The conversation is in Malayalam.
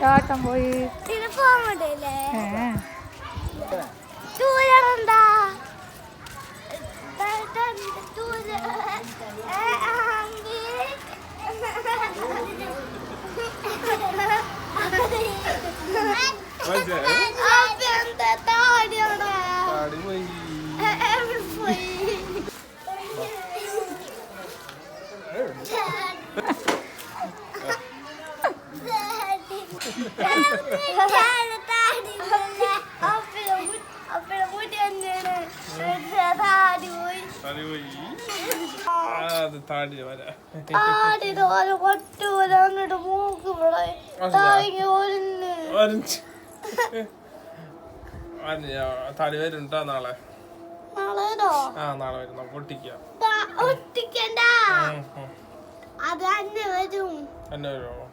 ചാട്ടം പോയി താടി വരുന്നുണ്ടോ നാളെ? നാളെ വരും, നമുക്ക് ഒട്ടിക്കാം. അത് തന്നെ വരും. തന്നെ വരുമോ?